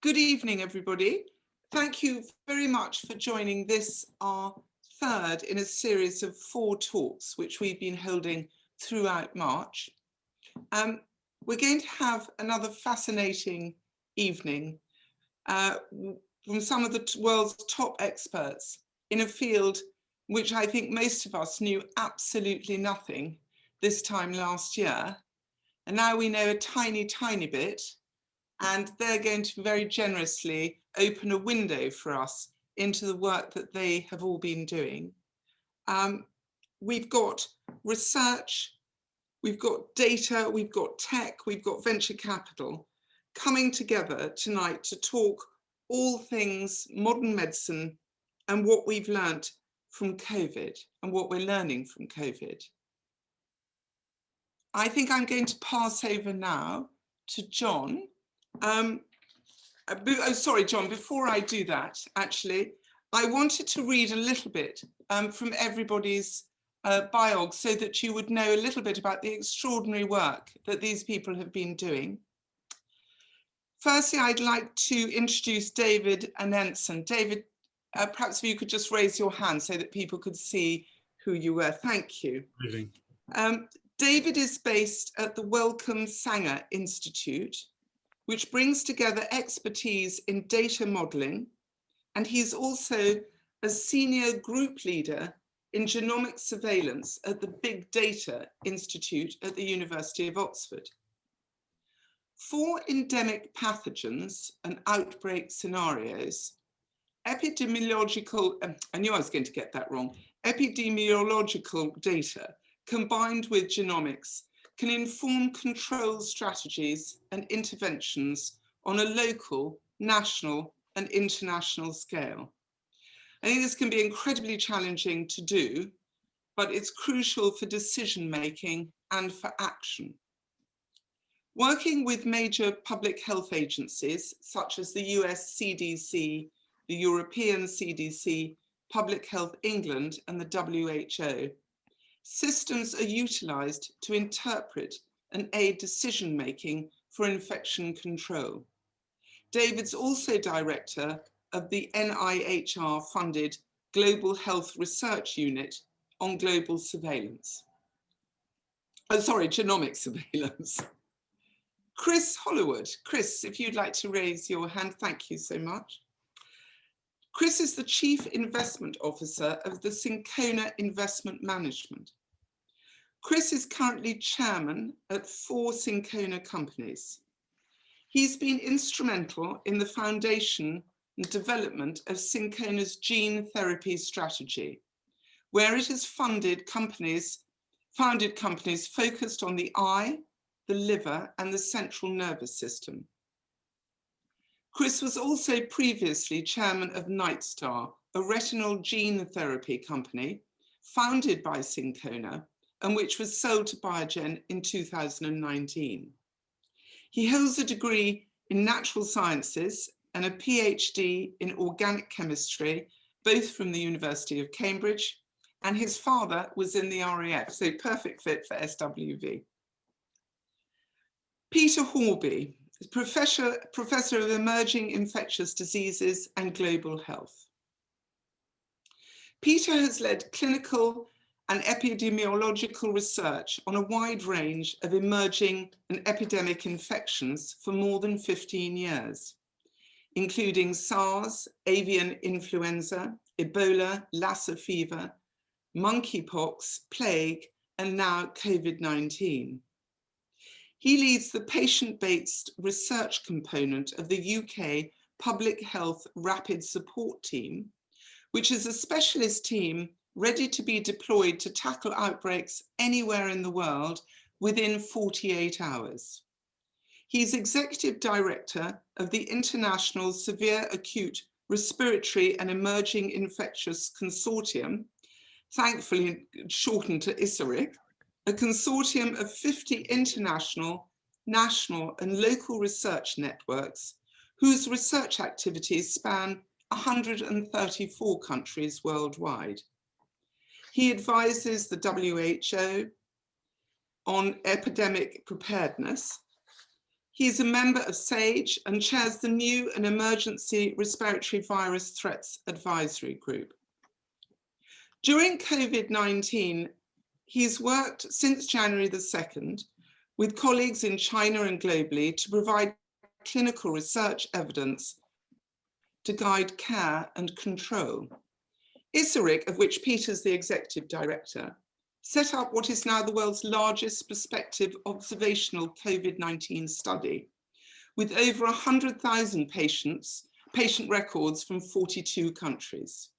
Good evening, everybody. Thank you very much for joining this, our third in a series of 4 talks, which we've been holding throughout March. We're going to have another fascinating evening from some of the world's top experts in a field which I think most of us knew absolutely nothing this time last year. And now we know a tiny, tiny bit, and they're going to very generously open a window for us into the work that they have all been doing. We've got research, we've got data, we've got tech, we've got venture capital coming together tonight to talk all things modern medicine and what we've learnt from COVID and what we're learning from COVID. I think I'm going to pass over now to John. Sorry, John, before I do that, actually, I wanted to read a little bit from everybody's biog so that you would know a little bit about the extraordinary work that these people have been doing. Firstly, I'd like to introduce David Aanensen. David, perhaps if you could just raise your hand so that people could see who you were. Thank you. David is based at the Wellcome Sanger Institute, which brings together expertise in data modeling, and he's also a senior group leader in genomic surveillance at the Big Data Institute at the University of Oxford. For endemic pathogens and outbreak scenarios, epidemiological data combined with genomics can inform control strategies and interventions on a local, national, and international scale. I think this can be incredibly challenging to do, but it's crucial for decision-making and for action. Working with major public health agencies, such as the US CDC, the European CDC, Public Health England, and the WHO, systems are utilised to interpret and aid decision-making for infection control. David's also director of the NIHR-funded Global Health Research Unit on global surveillance. Genomic surveillance. Chris Hollowood. Chris, if you'd like to raise your hand, thank you so much. Chris is the Chief Investment Officer of the Syncona Investment Management. Chris is currently chairman at 4 Syncona companies. He's been instrumental in the foundation and development of Syncona's gene therapy strategy, where it has founded companies focused on the eye, the liver, and the central nervous system. Chris was also previously chairman of Nightstar, a retinal gene therapy company founded by Syncona and which was sold to Biogen in 2019. He holds a degree in natural sciences and a PhD in organic chemistry, both from the University of Cambridge, and his father was in the RAF, so perfect fit for SWV. Peter Horby is Professor of Emerging Infectious Diseases and Global Health. Peter has led clinical and epidemiological research on a wide range of emerging and epidemic infections for more than 15 years, including SARS, avian influenza, Ebola, Lassa fever, monkeypox, plague, and now COVID-19. He leads the patient-based research component of the UK Public Health Rapid Support Team, which is a specialist team ready to be deployed to tackle outbreaks anywhere in the world within 48 hours. He's Executive Director of the International Severe Acute Respiratory and Emerging Infectious Consortium, thankfully shortened to ISARIC, a consortium of 50 international, national, and local research networks whose research activities span 134 countries worldwide. He advises the WHO on epidemic preparedness. He is a member of SAGE and chairs the New and Emergency Respiratory Virus Threats Advisory Group. During COVID-19, he's worked since January the 2nd with colleagues in China and globally to provide clinical research evidence to guide care and control. ISARIC, of which Peter's the executive director, set up what is now the world's largest prospective observational COVID-19 study, with over 100,000 patient records from 42 countries.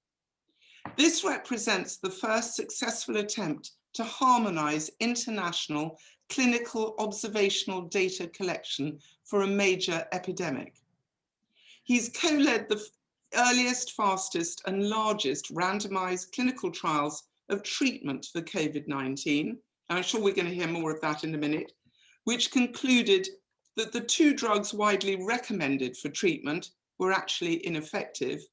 This represents the first successful attempt to harmonize international clinical observational data collection for a major epidemic. He's co-led the earliest, fastest, and largest randomized clinical trials of treatment for COVID-19. I'm sure we're going to hear more of that in a minute, which concluded that the 2 drugs widely recommended for treatment were actually ineffective,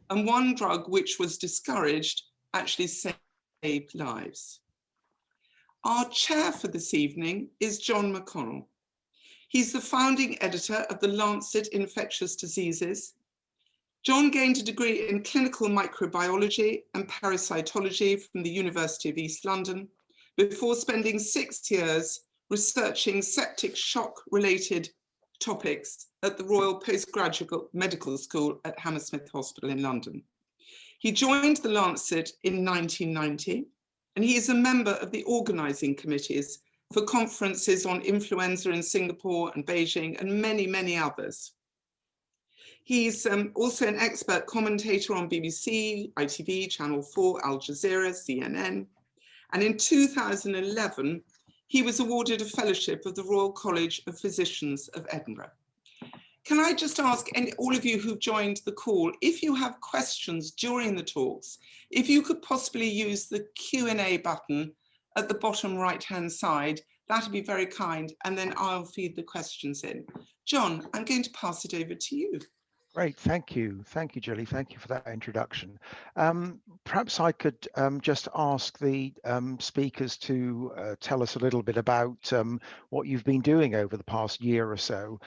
and 1 drug which was discouraged actually saved lives. Our chair for this evening is John McConnell. He's the founding editor of the Lancet Infectious Diseases. John gained a degree in clinical microbiology and parasitology from the University of East London before spending 6 years researching septic shock-related topics at the Royal Postgraduate Medical School at Hammersmith Hospital in London. He joined the Lancet in 1990, and he is a member of the organising committees for conferences on influenza in Singapore and Beijing and many, many others. He's also an expert commentator on BBC, ITV, Channel 4, Al Jazeera, CNN. And in 2011, he was awarded a fellowship of the Royal College of Physicians of Edinburgh. Can I just ask all of you who've joined the call, if you have questions during the talks, if you could possibly use the Q&A button at the bottom right-hand side, that'd be very kind, and then I'll feed the questions in. John, I'm going to pass it over to you. Great, thank you, Julie. Thank you for that introduction. Perhaps I could just ask the speakers to tell us a little bit about what you've been doing over the past year or so.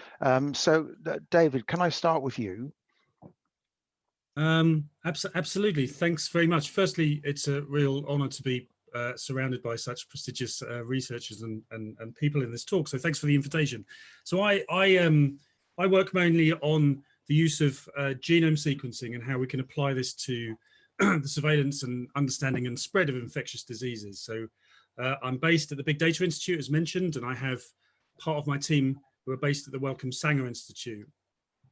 David, can I start with you? Absolutely, thanks very much. Firstly, it's a real honour to be surrounded by such prestigious researchers and people in this talk. So thanks for the invitation. So I work mainly on the use of genome sequencing and how we can apply this to the surveillance and understanding and spread of infectious diseases. So I'm based at the Big Data Institute, as mentioned, and I have part of my team who are based at the Wellcome Sanger Institute.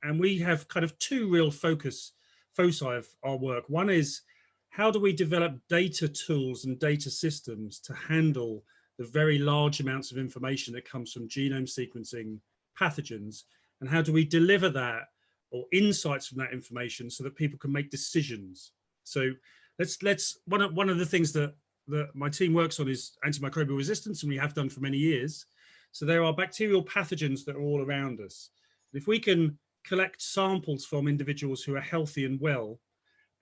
And we have kind of 2 real foci of our work. One is, how do we develop data tools and data systems to handle the very large amounts of information that comes from genome sequencing pathogens? And how do we deliver that or insights from that information so that people can make decisions? So one of the things that my team works on is antimicrobial resistance, and we have done for many years. So there are bacterial pathogens that are all around us. And if we can collect samples from individuals who are healthy and well,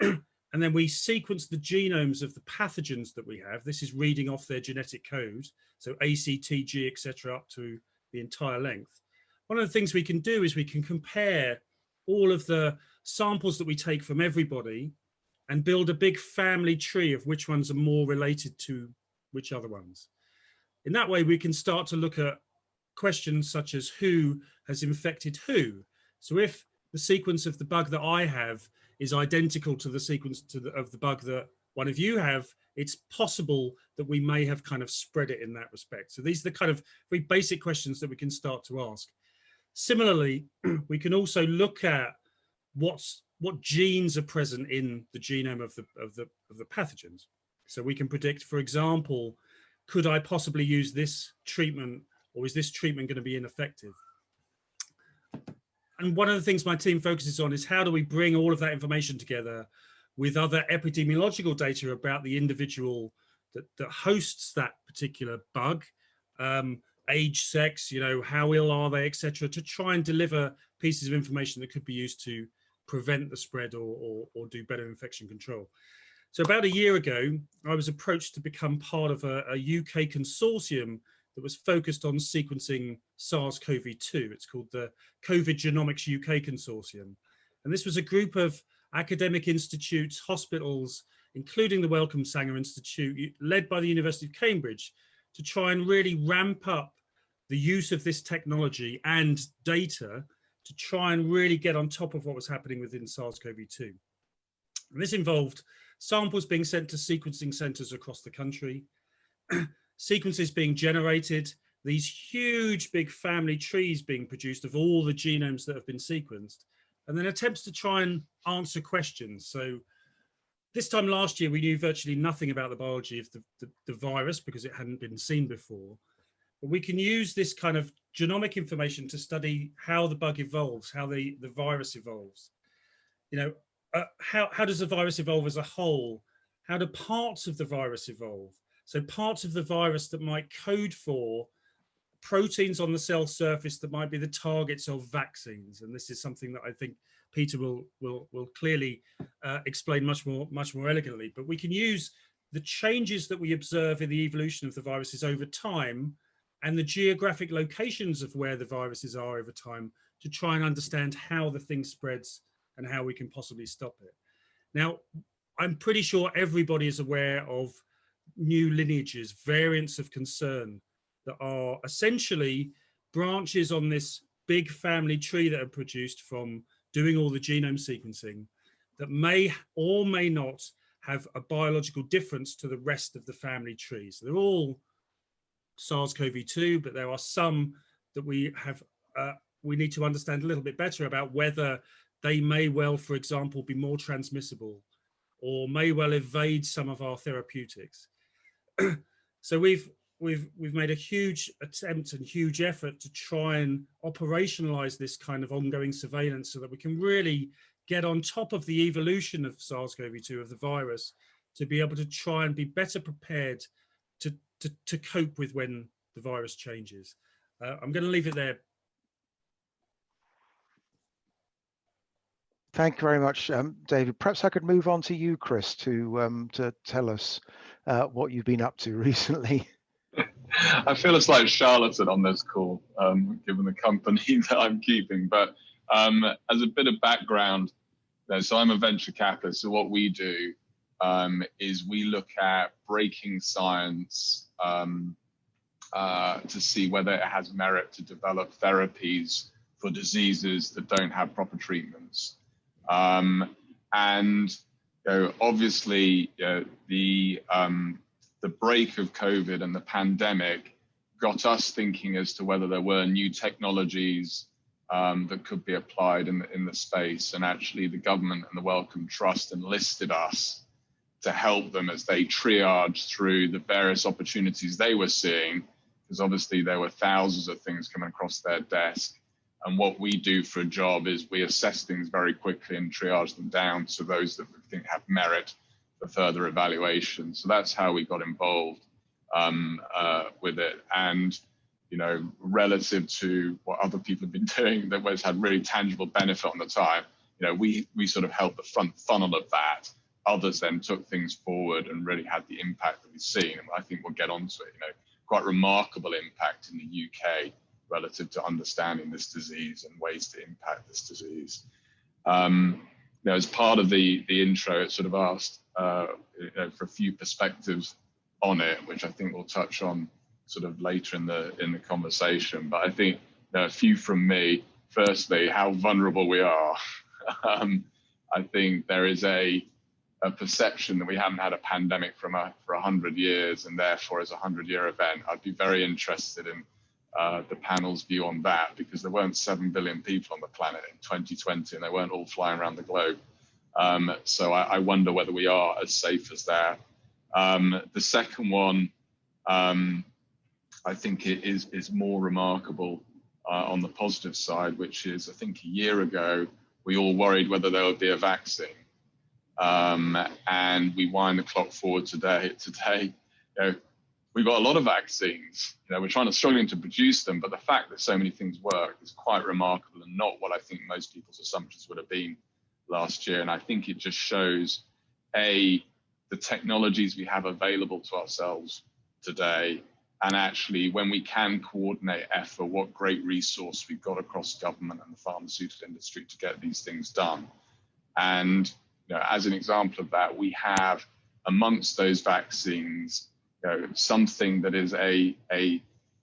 and then we sequence the genomes of the pathogens that we have, this is reading off their genetic code, so ACTG, etc., up to the entire length. One of the things we can do is we can compare all of the samples that we take from everybody and build a big family tree of which ones are more related to which other ones. In that way, we can start to look at questions such as who has infected who. So if the sequence of the bug that I have is identical to the sequence of the bug that one of you have, it's possible that we may have kind of spread it in that respect. So these are the kind of very basic questions that we can start to ask. Similarly, we can also look at what genes are present in the genome of the pathogens. So we can predict, for example, could I possibly use this treatment, or is this treatment going to be ineffective? And one of the things my team focuses on is how do we bring all of that information together with other epidemiological data about the individual that hosts that particular bug, age, sex, you know, how ill are they, etc., to try and deliver pieces of information that could be used to prevent the spread or do better infection control. So about a year ago, I was approached to become part of a UK consortium that was focused on sequencing SARS-CoV-2. It's called the COVID Genomics UK Consortium. And this was a group of academic institutes, hospitals, including the Wellcome Sanger Institute, led by the University of Cambridge, to try and really ramp up the use of this technology and data to try and really get on top of what was happening within SARS-CoV-2. And this involved samples being sent to sequencing centers across the country, sequences being generated, these huge big family trees being produced of all the genomes that have been sequenced, and then attempts to try and answer questions. So this time last year, we knew virtually nothing about the biology of the virus because it hadn't been seen before. But we can use this kind of genomic information to study how the bug evolves, how the virus evolves. You know, how does the virus evolve as a whole? How do parts of the virus evolve? So parts of the virus that might code for proteins on the cell surface that might be the targets of vaccines. And this is something that I think Peter will clearly explain much more elegantly. But we can use the changes that we observe in the evolution of the viruses over time and the geographic locations of where the viruses are over time to try and understand how the thing spreads and how we can possibly stop it. Now, I'm pretty sure everybody is aware of new lineages, variants of concern, that are essentially branches on this big family tree that are produced from doing all the genome sequencing that may or may not have a biological difference to the rest of the family tree. So they're all SARS-CoV-2, but there are some that we need to understand a little bit better about whether they may well, for example, be more transmissible or may well evade some of our therapeutics. So we've made a huge attempt and huge effort to try and operationalize this kind of ongoing surveillance so that we can really get on top of the evolution of SARS-CoV-2, of the virus, to be able to try and be better prepared to cope with when the virus changes. I'm going to leave it there. Thank you very much, David. Perhaps I could move on to you, Chris, to tell us what you've been up to recently. I feel it's like charlatan on this call, given the company that I'm keeping. But as a bit of background, so I'm a venture capitalist. So what we do is we look at breaking science to see whether it has merit to develop therapies for diseases that don't have proper treatments. And obviously, the break of COVID and the pandemic got us thinking as to whether there were new technologies that could be applied in the space. And actually, the government and the Wellcome Trust enlisted us to help them as they triage through the various opportunities they were seeing, because obviously there were thousands of things coming across their desk. And what we do for a job is we assess things very quickly and triage them down to those that we think have merit for further evaluation. So that's how we got involved with it. And, relative to what other people have been doing that has had really tangible benefit on the time, we sort of held the front funnel of that. Others then took things forward and really had the impact that we've seen. And I think we'll get onto it, quite remarkable impact in the UK relative to understanding this disease and ways to impact this disease. As part of the intro, it sort of asked for a few perspectives on it, which I think we'll touch on sort of later in the conversation. But I think a few from me. Firstly, how vulnerable we are. I think there is a perception that we haven't had a pandemic for 100 years, and therefore as a 100-year event. I'd be very interested in the panel's view on that, because there weren't 7 billion people on the planet in 2020 and they weren't all flying around the globe. So I wonder whether we are as safe as that. The second one, I think it is more remarkable on the positive side, which is, I think a year ago, we all worried whether there would be a vaccine. And we wind the clock forward today, we've got a lot of vaccines. We're struggling to produce them, but the fact that so many things work is quite remarkable and not what I think most people's assumptions would have been last year. And I think it just shows, the technologies we have available to ourselves today, And actually, when we can coordinate effort, what great resource we've got across government and the pharmaceutical industry to get these things done. And as an example of that, we have amongst those vaccines, something that is a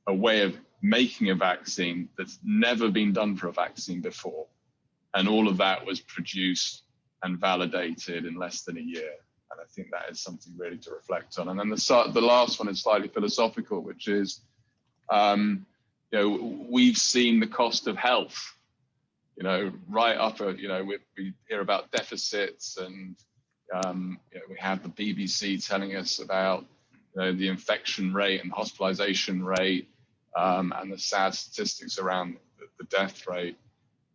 way of making a vaccine that's never been done for a vaccine before. And all of that was produced and validated in less than a year. And I think that is something really to reflect on. And then the last one is slightly philosophical, which is, we've seen the cost of health, right up, we hear about deficits, and we have the BBC telling us about the infection rate and hospitalization rate, and the sad statistics around the death rate.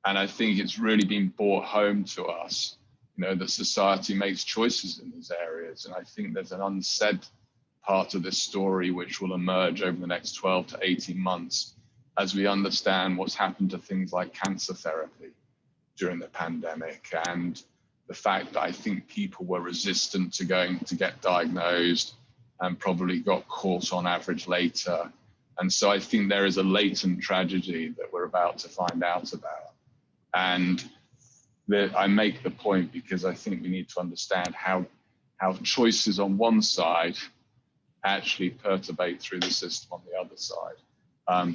And I think it's really been brought home to us, that society makes choices in these areas. And I think there's an unsaid part of this story which will emerge over the next 12 to 18 months as we understand what's happened to things like cancer therapy during the pandemic, and the fact that I think people were resistant to going to get diagnosed and probably got caught on average later. And so I think there is a latent tragedy that we're about to find out about. And I make the point because I think we need to understand how choices on one side actually perturbate through the system on the other side.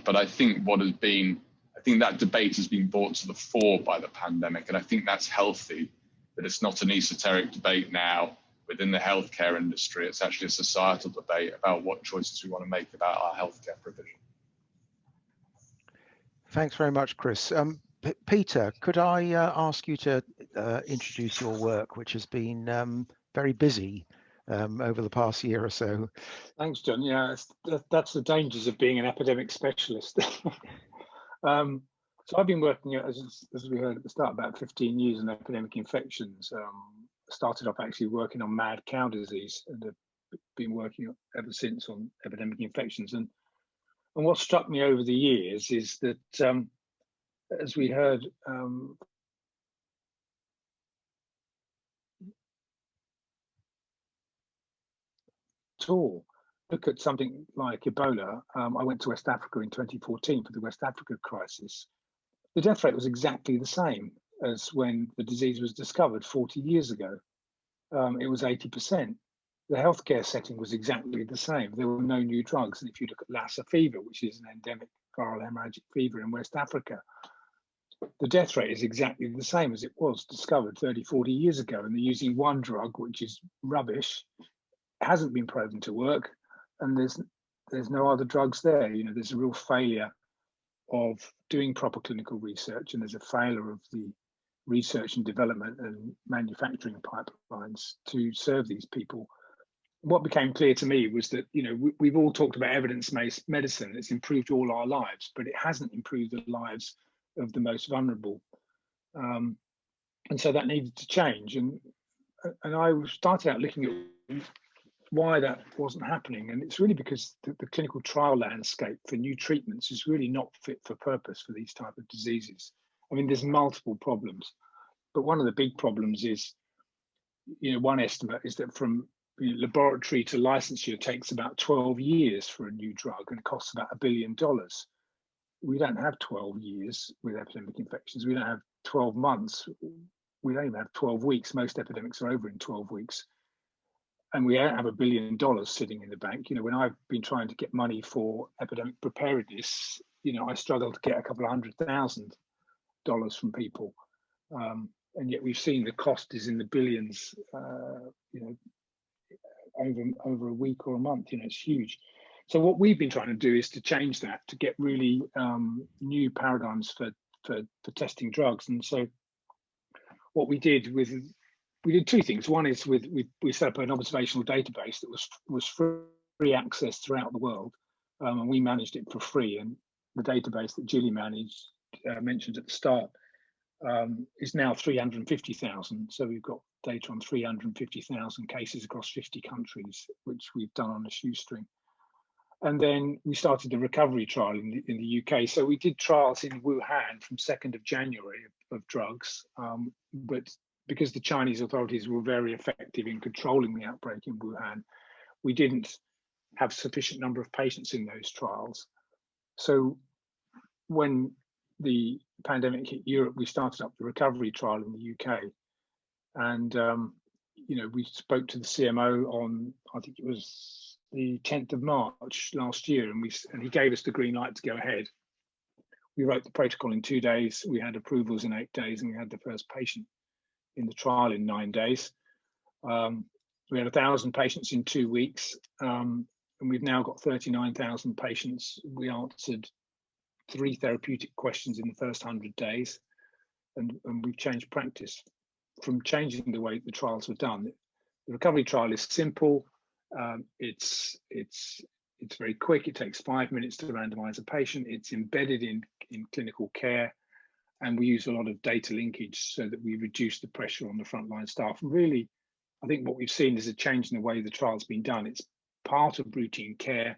But I think that debate has been brought to the fore by the pandemic, and I think that's healthy, that it's not an esoteric debate now within the healthcare industry. It's actually a societal debate about what choices we want to make about our healthcare provision. Thanks very much, Chris. Peter, could I ask you to introduce your work, which has been very busy over the past year or so? Thanks, John. Yeah, that's the dangers of being an epidemic specialist. So I've been working, as we heard at the start, about 15 years in epidemic infections. Started off actually working on mad cow disease, and have been working ever since on epidemic infections. And what struck me over the years is that, as we heard, look at something like Ebola. I went to West Africa in 2014 for the West Africa crisis. The death rate was exactly the same as when the disease was discovered 40 years ago. It was 80%. The healthcare setting was exactly the same. There were no new drugs. And if you look at Lassa fever, which is an endemic viral hemorrhagic fever in West Africa, the death rate is exactly the same as it was discovered 30, 40 years ago. And they're using one drug, which is rubbish, hasn't been proven to work, and there's no other drugs there. There's a real failure of doing proper clinical research, and there's a failure of the research and development and manufacturing pipelines to serve these people. What became clear to me was that, we've all talked about evidence-based medicine. It's improved all our lives, but it hasn't improved the lives of the most vulnerable. And so that needed to change. And I started out looking at why that wasn't happening. And it's really because the clinical trial landscape for new treatments is really not fit for purpose for these type of diseases. I mean, there's multiple problems, but one of the big problems is, one estimate is that from laboratory to licensure takes about 12 years for a new drug, and it costs about $1 billion. We don't have 12 years with epidemic infections. We don't have 12 months. We don't even have 12 weeks. Most epidemics are over in 12 weeks. And we don't have $1 billion sitting in the bank. When I've been trying to get money for epidemic preparedness, I struggle to get a couple of $100,000 from people. And yet we've seen the cost is in the billions, over a week or a month. It's huge. So what we've been trying to do is to change that, to get really new paradigms for testing drugs. And so what we did two things. One is we set up an observational database that was free access throughout the world, and we managed it for free. And the database that Julie mentioned at the start is now 350,000. So we've got data on 350,000 cases across 50 countries, which we've done on a shoestring. And then we started the recovery trial in the UK. So we did trials in Wuhan from 2nd of January of drugs, but because the Chinese authorities were very effective in controlling the outbreak in Wuhan, we didn't have sufficient number of patients in those trials. So when the pandemic hit Europe, we started up the recovery trial in the UK. And, you know, we spoke to the CMO on, I think it was the 10th of March last year, and he gave us the green light to go ahead. We wrote the protocol in 2 days, we had approvals in 8 days, and we had the first patient in the trial in 9 days. We had 1,000 patients in 2 weeks, and we've now got 39,000 patients. We answered 3 therapeutic questions in the first 100 days, and we've changed practice from changing the way the trials were done. The recovery trial is simple. It's very quick. It takes 5 minutes to randomize a patient. It's embedded in clinical care, and we use a lot of data linkage so that we reduce the pressure on the frontline staff. And really, I think what we've seen is a change in the way the trial's been done. It's part of routine care.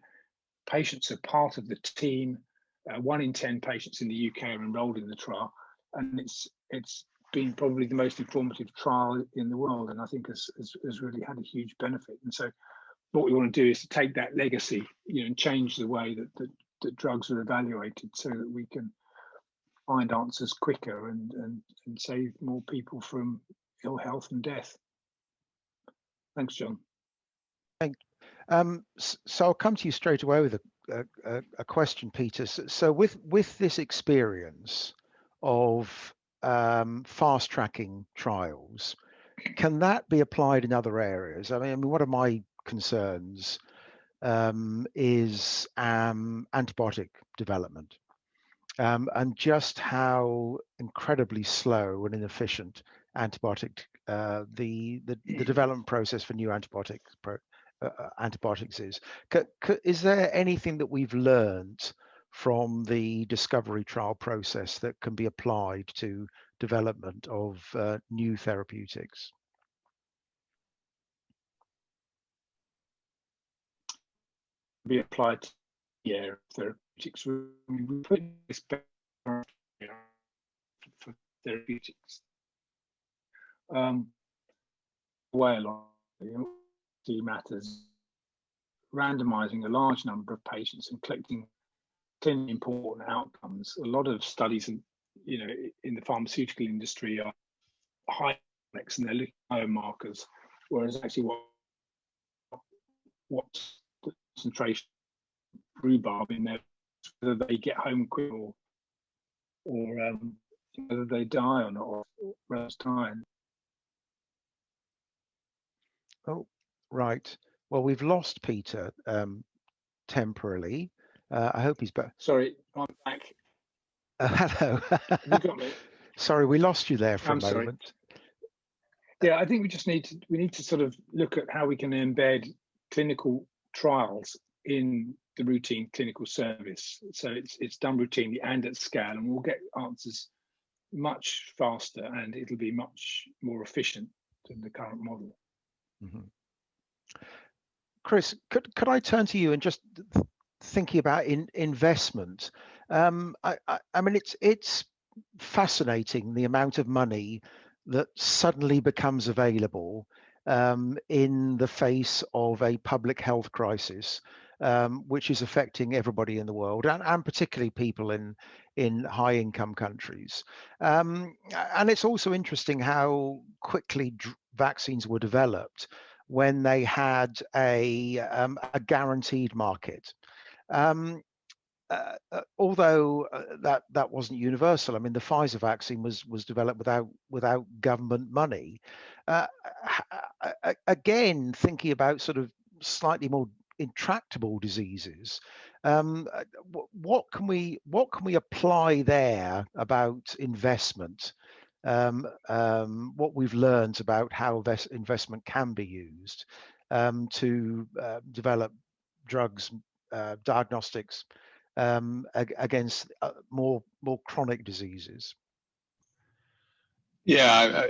Patients are part of the team. 1 in 10 patients in the UK are enrolled in the trial, and it's been probably the most informative trial in the world, and I think has really had a huge benefit. And so what we want to do is to take that legacy, you know, and change the way that drugs are evaluated so that we can find answers quicker and save more people from ill health and death. Thanks, John. Thank you. So I'll come to you straight away with a question, Peter. So with this experience of fast tracking trials, can that be applied in other areas? I mean, one of my concerns is antibiotic development, and just how incredibly slow and inefficient antibiotic the development process for new antibiotics is. Is there anything that we've learned from the discovery trial process that can be applied to development of new therapeutics? Be applied to the area of therapeutics. We put this for therapeutics way along the matters, randomizing a large number of patients and collecting clinically important outcomes. A lot of studies, you know, in the pharmaceutical industry are high complex and they're looking at biomarkers, whereas actually what the concentration rhubarb in there, whether they get home quick or whether they die or not, or rest time. Oh, right. Well, we've lost Peter temporarily. I hope he's back. Sorry, I'm back. Hello. You got me. Sorry, we lost you there for a sorry. moment. Yeah, I think we need to sort of look at how we can embed clinical trials in the routine clinical service. So it's done routinely and at scale, and we'll get answers much faster, and it'll be much more efficient than the current model. Mm-hmm. Chris, could I turn to you and just thinking about investment? I mean, it's fascinating the amount of money that suddenly becomes available in the face of a public health crisis, which is affecting everybody in the world, and particularly people in high income countries. And it's also interesting how quickly vaccines were developed when they had a guaranteed market. Although that wasn't universal. I mean, the Pfizer vaccine was developed without government money. Again, thinking about sort of slightly more intractable diseases, what can we apply there about investment? What we've learned about how investment can be used to develop drugs, diagnostics against more chronic diseases. Yeah,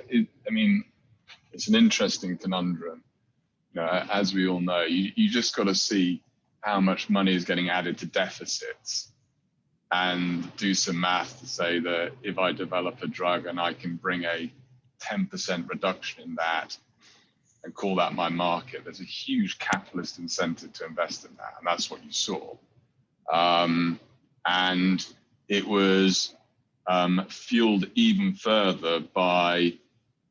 I mean, it's an interesting conundrum. You know, as we all know, you just got to see how much money is getting added to deficits and do some math to say that if I develop a drug and I can bring a 10% reduction in that, and call that my market. There's a huge capitalist incentive to invest in that, and that's what you saw. And it was fueled even further by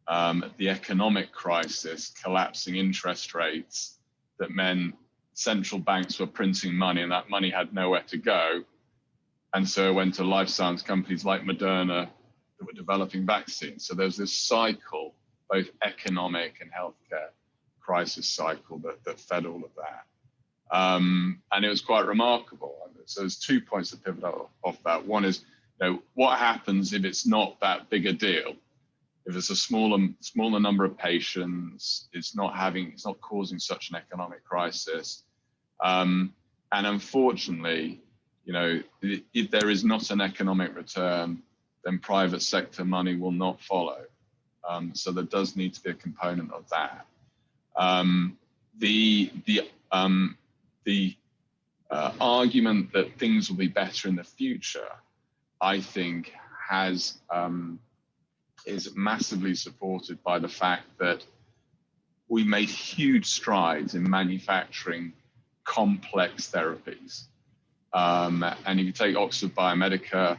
the economic crisis, collapsing interest rates that meant central banks were printing money, and that money had nowhere to go. And so it went to life science companies like Moderna that were developing vaccines. So there's this cycle, both economic and healthcare crisis cycle that fed all of that. And it was quite remarkable. So there's 2 points to pivot off that. One is, what happens if it's not that big a deal? If it's a smaller number of patients, it's not causing such an economic crisis. And unfortunately, if there is not an economic return, then private sector money will not follow. So there does need to be a component of that. The argument that things will be better in the future, I think, is massively supported by the fact that we made huge strides in manufacturing complex therapies. And if you take Oxford Biomedica,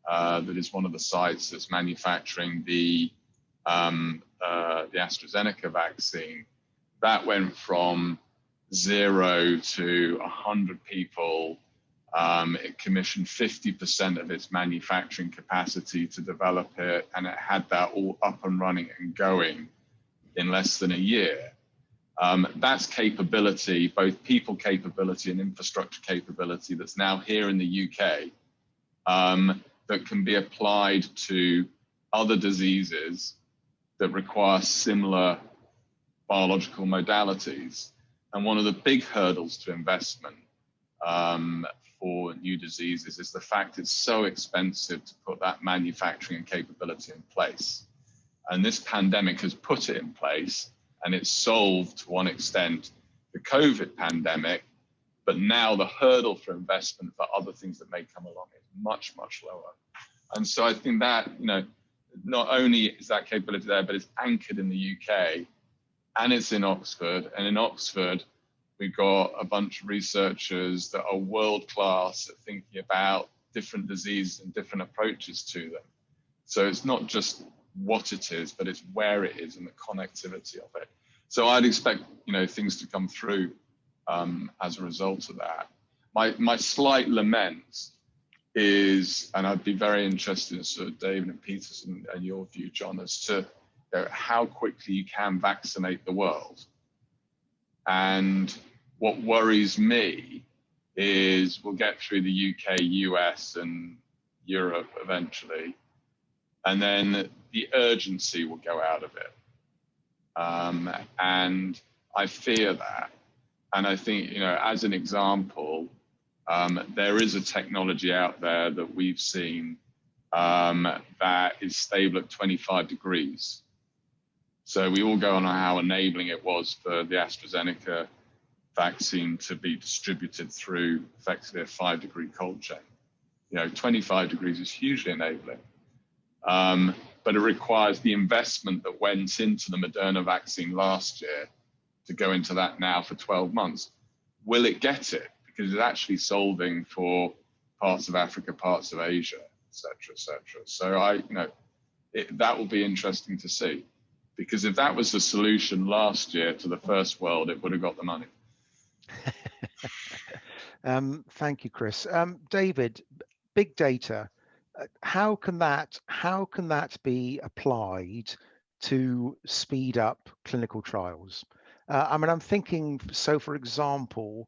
that is one of the sites that's manufacturing the AstraZeneca vaccine, that went from 0 to 100 people. It commissioned 50% of its manufacturing capacity to develop it, and it had that all up and running and going in less than a year. That's capability, both people capability and infrastructure capability, that's now here in the UK, that can be applied to other diseases that require similar biological modalities. And one of the big hurdles to investment for new diseases is the fact it's so expensive to put that manufacturing and capability in place. And this pandemic has put it in place, and it's solved to one extent the COVID pandemic, but now the hurdle for investment for other things that may come along is much, much lower. And so I think that, not only is that capability there, but it's anchored in the UK, and it's in Oxford. And in Oxford, we've got a bunch of researchers that are world-class at thinking about different diseases and different approaches to them. So it's not just what it is, but it's where it is and the connectivity of it. So I'd expect, things to come through as a result of that. My slight lament is, and I'd be very interested in sort of David and Peter's and your view, John, as to how quickly you can vaccinate the world. And what worries me is we'll get through the UK, US, and Europe eventually, and then the urgency will go out of it. And I fear that. And I think, as an example, there is a technology out there that we've seen that is stable at 25 degrees. So we all go on how enabling it was for the AstraZeneca vaccine to be distributed through effectively a 5-degree cold chain. 25 degrees is hugely enabling. But it requires the investment that went into the Moderna vaccine last year to go into that now for 12 months. Will it get it? Because it's actually solving for parts of Africa, parts of Asia, et cetera, et cetera. So that will be interesting to see. Because if that was the solution last year to the first world, it would have got the money. Thank you, Chris. David, big data. How can that be applied to speed up clinical trials? I'm thinking. So, for example,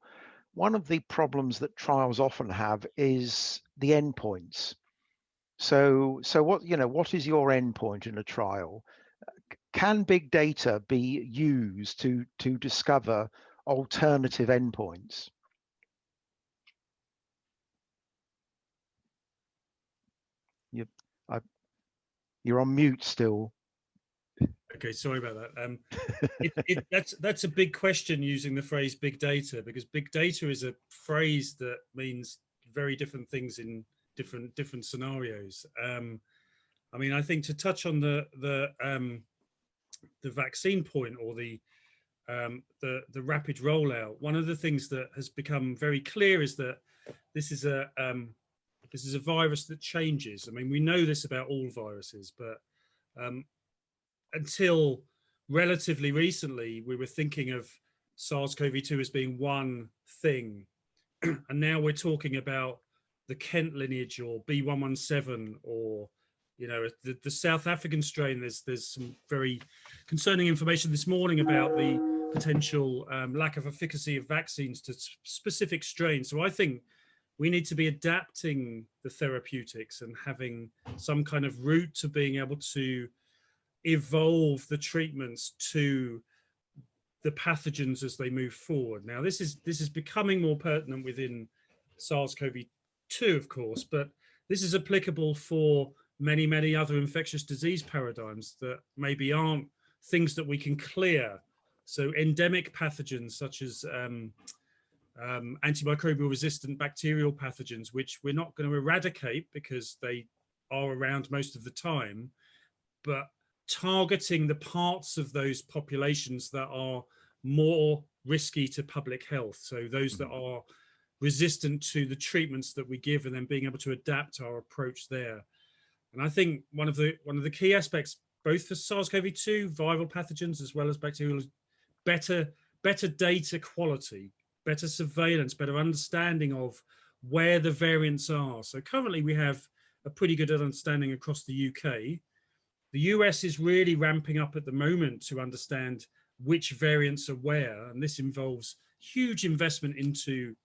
one of the problems that trials often have is the endpoints. So what is your endpoint in a trial? Can big data be used to discover alternative endpoints? You're on mute still. Okay, sorry about that. That's a big question, using the phrase big data, because big data is a phrase that means very different things in different scenarios. I think to touch on the vaccine point, or the the rapid rollout, one of the things that has become very clear is that this is a virus that changes. I mean, we know this about all viruses, but until relatively recently, we were thinking of SARS-CoV-2 as being one thing, and now we're talking about the Kent lineage or B117 or the South African strain. There's some very concerning information this morning about the potential lack of efficacy of vaccines to specific strains. So I think we need to be adapting the therapeutics and having some kind of route to being able to evolve the treatments to the pathogens as they move forward. Now, this is becoming more pertinent within SARS-CoV-2, of course, but this is applicable for many other infectious disease paradigms that maybe aren't things that we can clear. So endemic pathogens such as antimicrobial resistant bacterial pathogens, which we're not going to eradicate because they are around most of the time, but targeting the parts of those populations that are more risky to public health. So those that are resistant to the treatments that we give, and then being able to adapt our approach there. And I think one of the key aspects, both for SARS-CoV-2, viral pathogens, as well as bacterial, better data quality, better surveillance, better understanding of where the variants are. So currently we have a pretty good understanding across the UK. The US is really ramping up at the moment to understand which variants are where, and this involves huge investment into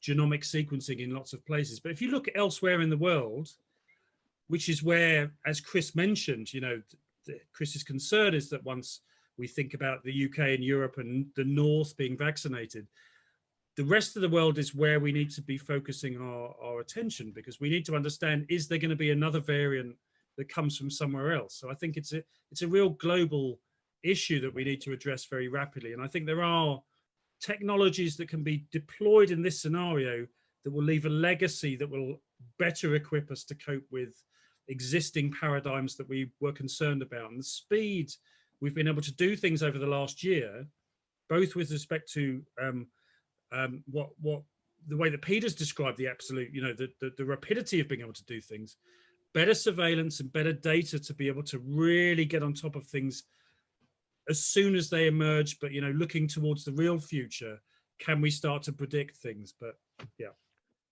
genomic sequencing in lots of places. But if you look elsewhere in the world, which is where, as Chris mentioned, Chris's concern is that once we think about the UK and Europe and the North being vaccinated, the rest of the world is where we need to be focusing our attention, because we need to understand, is there going to be another variant that comes from somewhere else? So I think it's a real global issue that we need to address very rapidly. And I think there are technologies that can be deployed in this scenario that will leave a legacy that will better equip us to cope with existing paradigms that we were concerned about. And the speed we've been able to do things over the last year, both with respect to what the way that Peter's described the absolute, the rapidity of being able to do things, better surveillance and better data to be able to really get on top of things as soon as they emerge. But looking towards the real future, can we start to predict things? But yeah.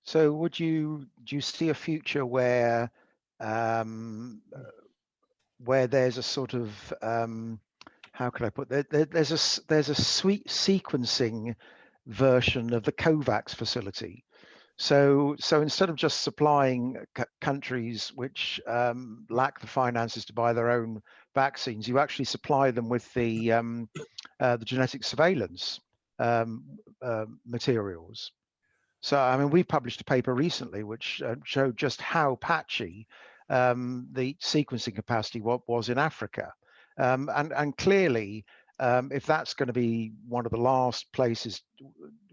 So do you see a future where there's a sort of how can I put it? There's a sweet sequencing version of the COVAX facility. So instead of just supplying countries which lack the finances to buy their own vaccines, you actually supply them with the genetic surveillance materials. So, I mean, we published a paper recently which showed just how patchy the sequencing capacity was in Africa. And clearly, if that's going to be one of the last places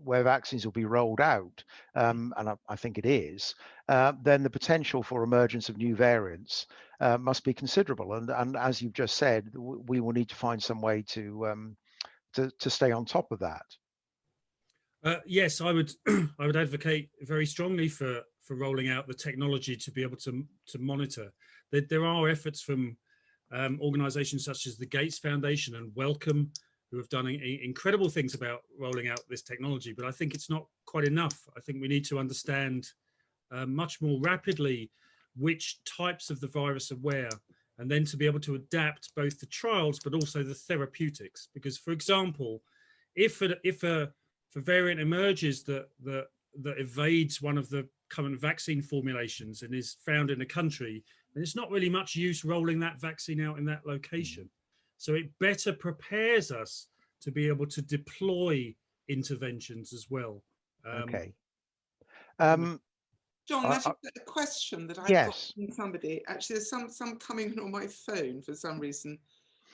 where vaccines will be rolled out, and I think it is, then the potential for emergence of new variants must be considerable. And as you've just said, we will need to find some way to stay on top of that. Yes, I would advocate very strongly for rolling out the technology to be able to monitor. There are efforts from organizations such as the Gates Foundation and Wellcome, who have done incredible things about rolling out this technology, but I think it's not quite enough. I think we need to understand much more rapidly which types of the virus are where, and then to be able to adapt both the trials but also the therapeutics. Because, for example, if a variant emerges that evades one of the current vaccine formulations and is found in a country, and it's not really much use rolling that vaccine out in that location. So it better prepares us to be able to deploy interventions as well. Okay. John, that's a question that I got from somebody. Actually, there's some coming in on my phone for some reason,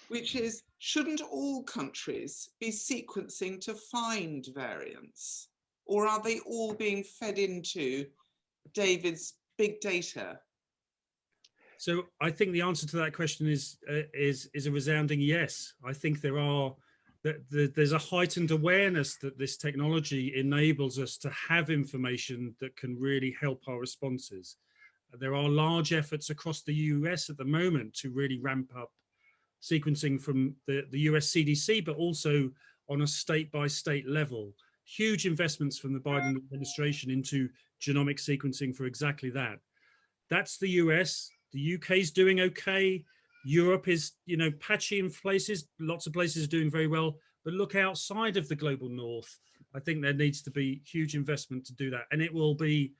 which is, shouldn't all countries be sequencing to find variants? Or are they all being fed into David's big data? So I think the answer to that question is a resounding yes. I think there are there's a heightened awareness that this technology enables us to have information that can really help our responses. There are large efforts across the US at the moment to really ramp up sequencing from the US CDC, but also on a state-by-state level. Huge investments from the Biden administration into genomic sequencing for exactly that. That's the US. The UK's doing okay. Europe is, patchy in places. Lots of places are doing very well. But look outside of the global north. I think there needs to be huge investment to do that, and it will be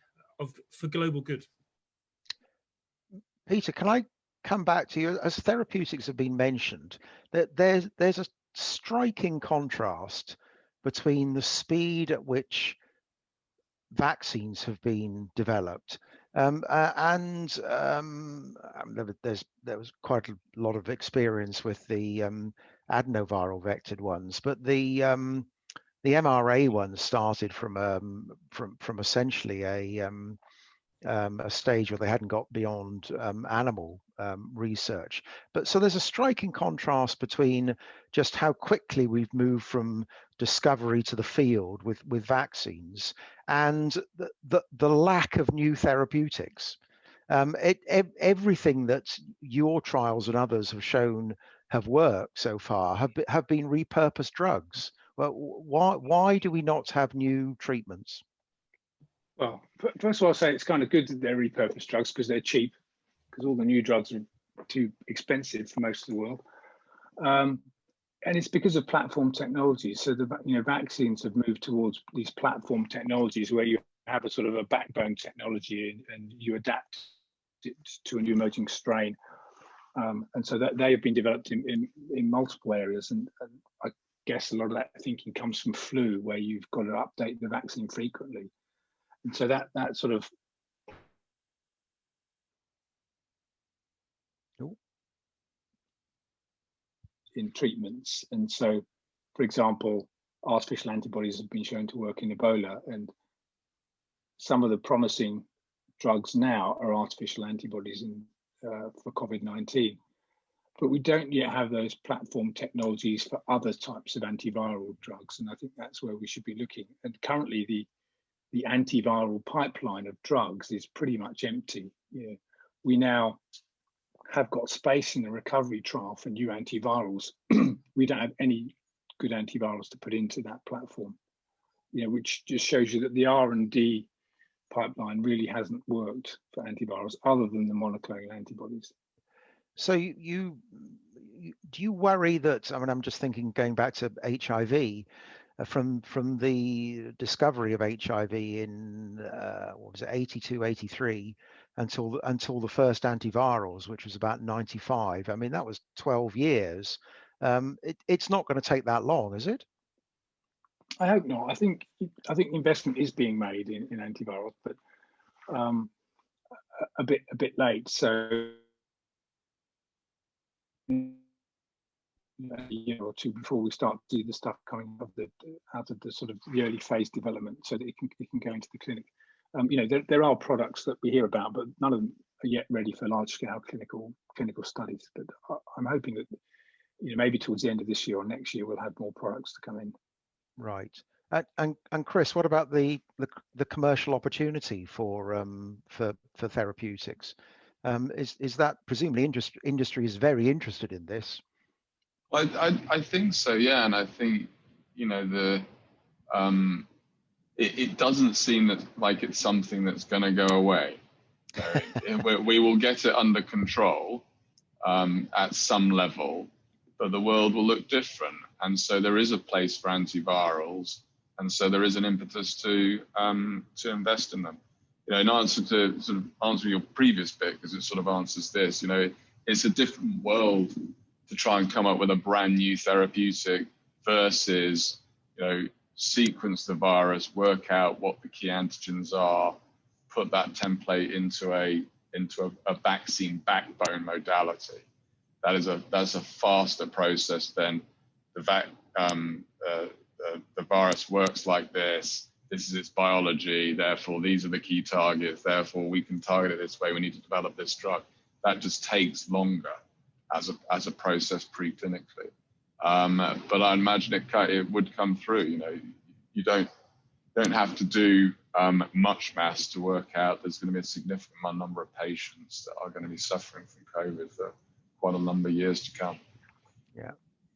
for global good. Peter, can I come back to you? As therapeutics have been mentioned, that there's a striking contrast between the speed at which vaccines have been developed there was quite a lot of experience with the adenoviral vectored ones, but the mRNA ones started from essentially a stage where they hadn't got beyond animal research. But so there's a striking contrast between just how quickly we've moved from discovery to the field with vaccines and the lack of new therapeutics. Everything that your trials and others have shown have worked so far have been repurposed drugs. Well, why do we not have new treatments? Well, first of all, I'll say it's kind of good that they're repurposed drugs because they're cheap, because all the new drugs are too expensive for most of the world. And it's because of platform technologies. So vaccines have moved towards these platform technologies where you have a sort of a backbone technology and you adapt it to a new emerging strain. And so that they have been developed in multiple areas. And I guess a lot of that thinking comes from flu, where you've got to update the vaccine frequently. And so that sort of in treatments. And so, for example, artificial antibodies have been shown to work in Ebola, and some of the promising drugs now are artificial antibodies for COVID-19. But we don't yet have those platform technologies for other types of antiviral drugs, and I think that's where we should be looking. And currently, the antiviral pipeline of drugs is pretty much empty. We now have got space in the recovery trial for new antivirals. We don't have any good antivirals to put into that platform, which just shows you that the R&D pipeline really hasn't worked for antivirals other than the monoclonal antibodies. So do you worry that, I'm just thinking, going back to HIV, from the discovery of HIV in what was it, 82, 83, until the first antivirals, which was about 95. I mean, that was 12 years. It's not going to take that long, is it? I hope not. I think investment is being made in antivirals, but a bit late. So a year or two before we start to see the stuff coming out of the sort of the early phase development, so that it can go into the clinic. There are products that we hear about, but none of them are yet ready for large scale clinical studies. But I'm hoping that maybe towards the end of this year or next year we'll have more products to come in. Right. And Chris, what about the commercial opportunity for therapeutics? Is that presumably industry is very interested in this? I think so, yeah, and I think it doesn't seem like it's something that's going to go away. We will get it under control at some level, but the world will look different, and so there is a place for antivirals, and so there is an impetus to invest in them. In answer to sort of answer your previous bit, because it sort of answers this, it's a different world to try and come up with a brand new therapeutic versus, sequence the virus, work out what the key antigens are, put that template into a vaccine backbone modality. That's a faster process than the virus works like this. This is its biology, therefore these are the key targets, therefore we can target it this way, we need to develop this drug. That just takes longer as a process preclinically. But I imagine it would come through. You know, you don't have to do much maths to work out there's going to be a significant number of patients that are going to be suffering from COVID for quite a number of years to come. Yeah.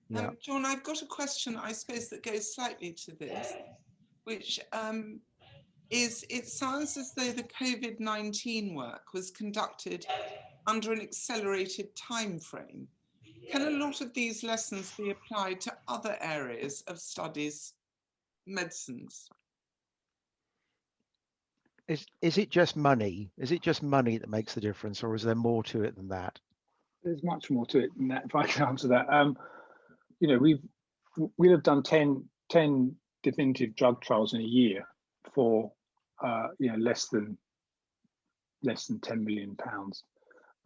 Yeah. John, I've got a question, I suppose, that goes slightly to this, which is, it sounds as though the COVID-19 work was conducted under an accelerated time frame. Can a lot of these lessons be applied to other areas of studies, medicines? Is it just money? Is it just money that makes the difference, or is there more to it than that? There's much more to it than that, if I can answer that. You know, we'll have done 10 definitive drug trials in a year for you know, less than 10 million pounds.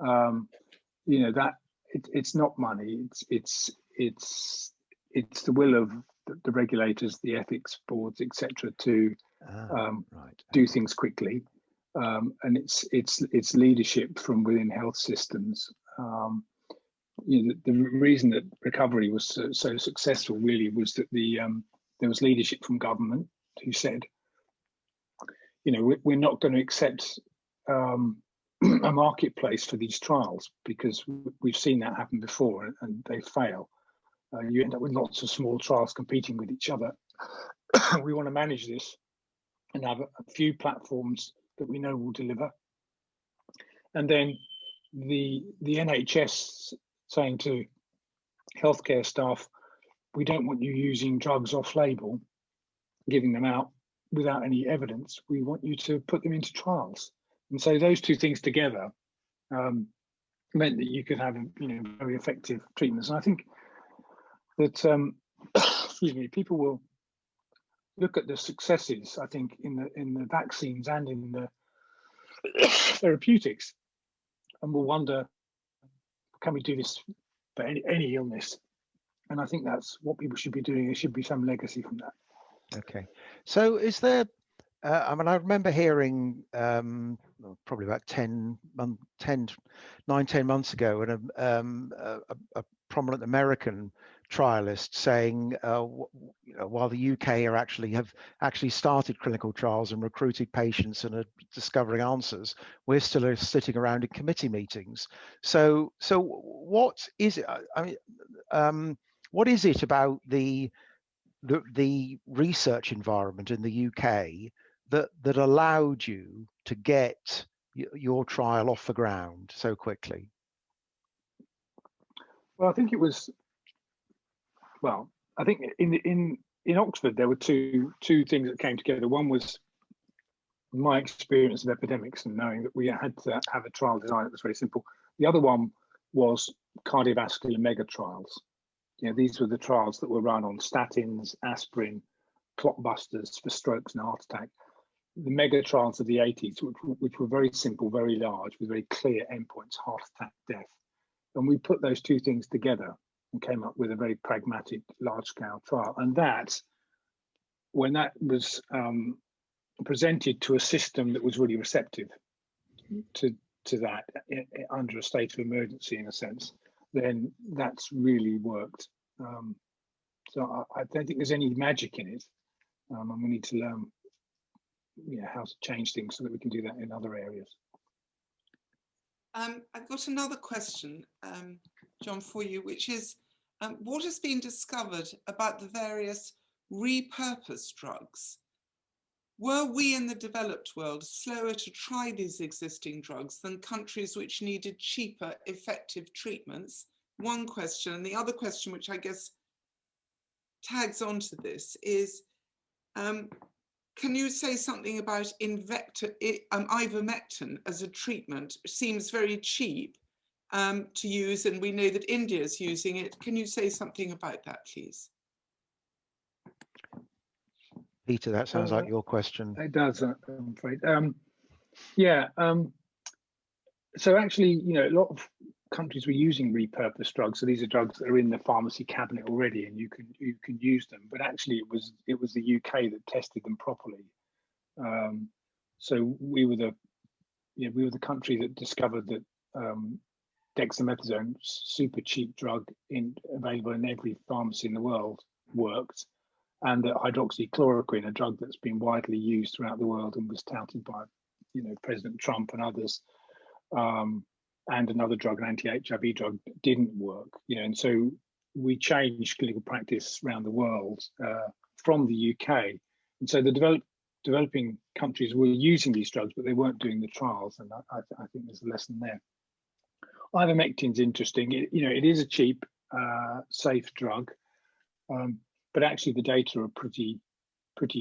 You know, that it's not money. It's the will of the regulators, the ethics boards, etc., to do things quickly, and it's leadership from within health systems. You know, the reason that recovery was so successful really was that there was leadership from government who said, you know, we're not going to accept a marketplace for these trials, because we've seen that happen before and they fail. You end up with lots of small trials competing with each other. We want to manage this and have a few platforms that we know will deliver. And then the NHS saying to healthcare staff, we don't want you using drugs off-label, giving them out without any evidence. We want you to put them into trials. And so those two things together meant that you could have, you know, very effective treatments. And I think that excuse me, people will look at the successes, I think, in the vaccines and in the therapeutics, and will wonder, can we do this for any illness? And I think that's what people should be doing. There should be some legacy from that. Okay, so is there? I mean, I remember hearing probably about 9, 10 months ago, and a prominent American trialist saying, you know, while the UK have actually started clinical trials and recruited patients and are discovering answers, we're still sitting around in committee meetings. So what is it? I mean, what is it about the research environment in the UK that allowed you to get your trial off the ground so quickly? Well, I think it was. Well, I think in Oxford there were two things that came together. One was my experience of epidemics and knowing that we had to have a trial design that was very simple. The other one was cardiovascular mega trials. You know, these were the trials that were run on statins, aspirin, clot busters for strokes and heart attack. The mega trials of the 80s, which were very simple, very large, with very clear endpoints, heart attack, death. And we put those two things together and came up with a very pragmatic, large-scale trial. And that, when that was presented to a system that was really receptive to that under a state of emergency, in a sense, then that's really worked. So I don't think there's any magic in it, and we need to learn, you know, how to change things so that we can do that in other areas. I've got another question, John, for you, which is, what has been discovered about the various repurposed drugs? Were we in the developed world slower to try these existing drugs than countries which needed cheaper, effective treatments? One question. And the other question, which I guess tags onto this, is, can you say something about ivermectin as a treatment? It seems very cheap to use, and we know that India is using it. Can you say something about that, please? Peter, that sounds like your question. It does, I'm afraid. Yeah. So actually, you know, a lot of countries were using repurposed drugs. So these are drugs that are in the pharmacy cabinet already, and you can use them. But actually, it was the UK that tested them properly. So we were the country that discovered that dexamethasone, super cheap drug available in every pharmacy in the world, worked, and that hydroxychloroquine, a drug that's been widely used throughout the world and was touted by, President Trump and others, and another drug, an anti-HIV drug, didn't work. And so we changed clinical practice around the world from the UK, and so the developing countries were using these drugs, but they weren't doing the trials, and I think there's a lesson there. Ivermectin's interesting. It is a cheap, safe drug, but actually the data are pretty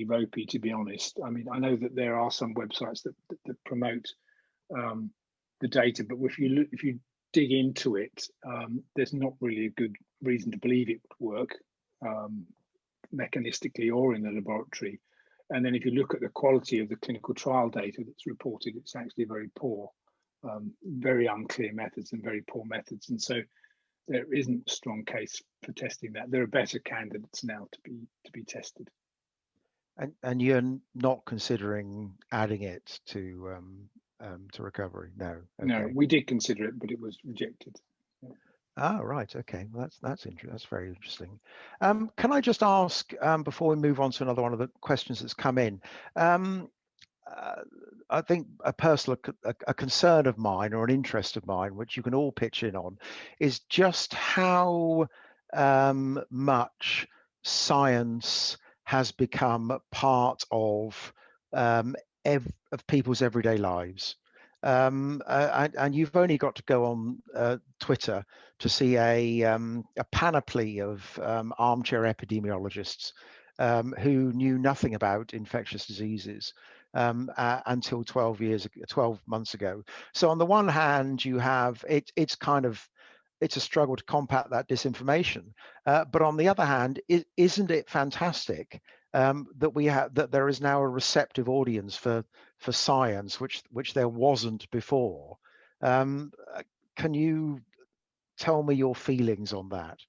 ropey, to be honest. I mean, I know that there are some websites that promote the data, but if you dig into it, there's not really a good reason to believe it would work mechanistically or in the laboratory. And then if you look at the quality of the clinical trial data that's reported, it's actually very poor, very unclear methods and very poor methods. And so there isn't a strong case for testing that. There are better candidates now to be tested. And you're not considering adding it to recovery? No. Okay. No, we did consider it, but it was rejected. Yeah. Ah, right. Okay. Well, that's interesting. That's very interesting. Can I just ask before we move on to another one of the questions that's come in? I think a concern of mine or an interest of mine, which you can all pitch in on, is just how much science has become part of people's everyday lives. And you've only got to go on Twitter to see a panoply of armchair epidemiologists who knew nothing about infectious diseases until 12 months ago. So on the one hand, you have it's a struggle to combat that disinformation, but on the other hand, isn't it fantastic that there is now a receptive audience for science, which there wasn't before? Can you tell me your feelings on that,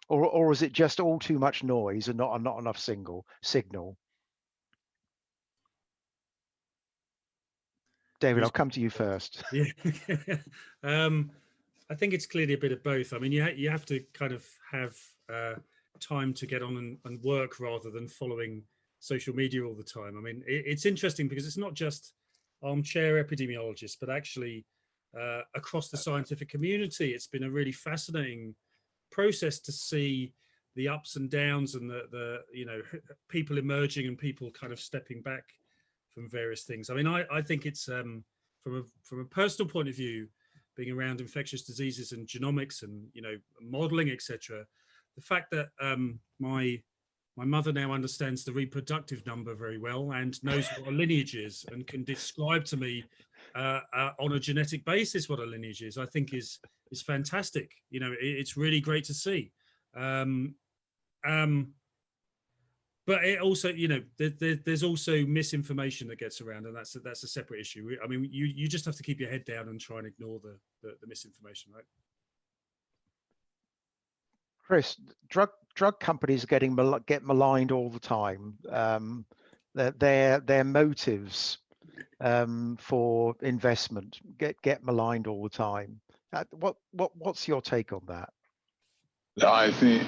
or is it just all too much noise and not enough signal? David, I'll come to you first. Yeah. I think it's clearly a bit of both. I mean, you have to kind of have time to get on and work rather than following social media all the time. I mean, it's interesting because it's not just armchair epidemiologists, but actually across the scientific community, it's been a really fascinating process to see the ups and downs and the people emerging and people kind of stepping back from various things. I mean, I think it's from a personal point of view, being around infectious diseases and genomics and modeling, etc. The fact that my mother now understands the reproductive number very well and knows what a lineage is and can describe to me on a genetic basis what a lineage is, I think is fantastic. It's really great to see. But it also, there's also misinformation that gets around, and that's a separate issue. I mean, you just have to keep your head down and try and ignore the misinformation, right? Chris, drug companies get maligned all the time. Their motives for investment get maligned all the time. What's your take on that? I think,